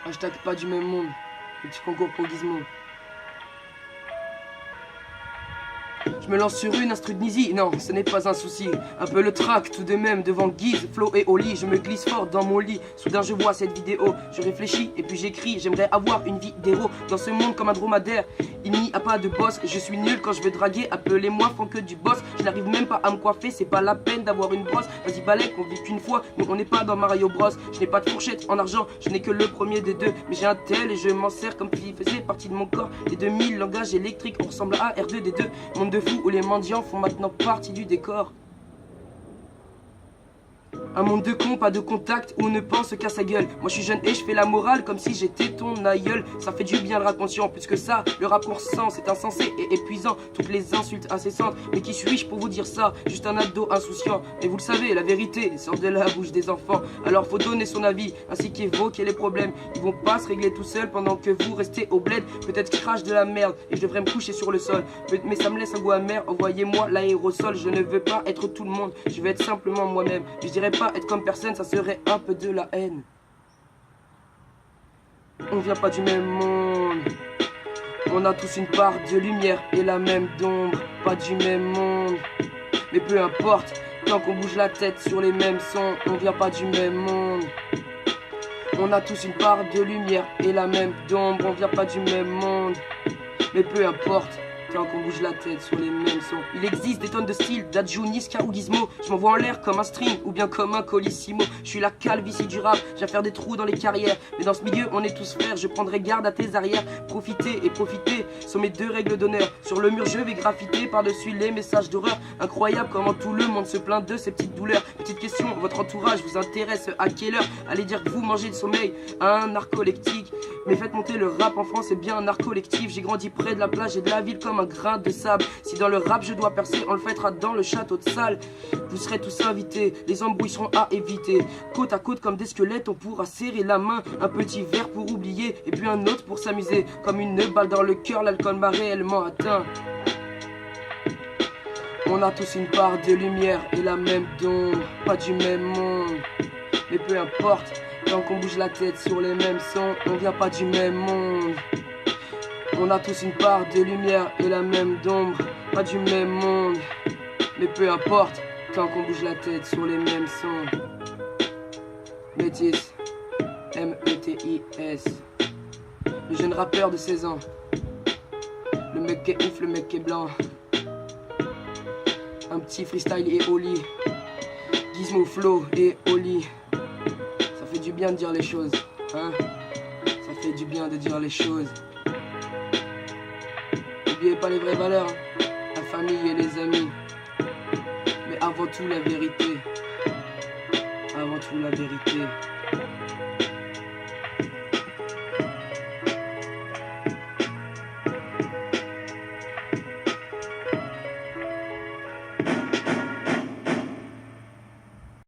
Hashtag pas du même monde. Petit concours pour Gizmo. Je me lance sur une instru de Nizi, non, ce n'est pas un souci. Un peu le track tout de même devant Guise, Flo et Oli. Je me glisse fort dans mon lit, soudain je vois cette vidéo. Je réfléchis et puis j'écris, j'aimerais avoir une vie d'héros dans ce monde comme un dromadaire. Il n'y a pas de boss, je suis nul quand je veux draguer. Appelez-moi Franck du boss, je n'arrive même pas à me coiffer. C'est pas la peine d'avoir une brosse, vas-y balai qu'on vit qu'une fois. Nous on n'est pas dans Mario Bros, je n'ai pas de fourchette en argent. Je n'ai que le premier des deux, mais j'ai un tel et je m'en sers comme s'il faisait partie de mon corps. Les 2000 langages électriques, on ressemble à R2D2. Monde de fou où les mendiants font maintenant partie du décor. Un monde de cons, pas de contact, où on ne pense qu'à sa gueule. Moi je suis jeune et je fais la morale comme si j'étais ton aïeul. Ça fait du bien le rap conscient, plus que ça, le rap consent c'est insensé et épuisant. Toutes les insultes incessantes, mais qui suis-je pour vous dire ça? Juste un ado insouciant. Et vous le savez, la vérité sort de la bouche des enfants. Alors faut donner son avis, ainsi qu'évoquer les problèmes. Ils vont pas se régler tout seuls pendant que vous restez au bled. Peut-être que je crache de la merde et je devrais me coucher sur le sol, mais ça me laisse un goût amer. Envoyez-moi l'aérosol, je ne veux pas être tout le monde, je veux être simplement moi-même. Je dirais pas être comme personne, ça serait un peu de la haine. On vient pas du même monde. On a tous une part de lumière et la même d'ombre. Pas du même monde, mais peu importe, tant qu'on bouge la tête sur les mêmes sons. On vient pas du même monde. On a tous une part de lumière et la même d'ombre. On vient pas du même monde, mais peu importe, tant qu'on bouge la tête sur les mêmes sons. Il existe des tonnes de styles, Dadju, Niska ou Gizmo. Je m'envoie en l'air comme un string ou bien comme un colissimo. Je suis la calvitie du rap, j'ai à faire des trous dans les carrières. Mais dans ce milieu on est tous frères, je prendrai garde à tes arrières. Profitez et profitez, sont mes deux règles d'honneur. Sur le mur je vais graffiter par-dessus les messages d'horreur. Incroyable comment tout le monde se plaint de ces petites douleurs. Petite question, votre entourage vous intéresse à quelle heure? Allez dire que vous mangez le sommeil à un narcoleptique. Mais faites monter le rap en France, c'est bien un art collectif. J'ai grandi près de la plage et de la ville comme un grain de sable. Si dans le rap je dois percer, on le fêtera dans le château de Salles. Vous serez tous invités, les embrouilles seront à éviter. Côte à côte comme des squelettes, on pourra serrer la main. Un petit verre pour oublier et puis un autre pour s'amuser. Comme une balle dans le cœur, l'alcool m'a réellement atteint. On a tous une part de lumière et la même d'ombre. Pas du même monde, mais peu importe, tant qu'on bouge la tête sur les mêmes sons. On vient pas du même monde. On a tous une part de lumière et la même d'ombre. Pas du même monde, mais peu importe, tant qu'on bouge la tête sur les mêmes sons. Métis, M-E-T-I-S. Le jeune rappeur de 16 ans. Le mec qui est ouf, le mec qui est blanc. Un petit freestyle et Oli. Gizmo, Flo et Oli. Ça fait du bien de dire les choses, hein. Ça fait du bien de dire les choses. N'oubliez pas les vraies valeurs, hein. La famille et les amis. Mais avant tout la vérité. Avant tout la vérité.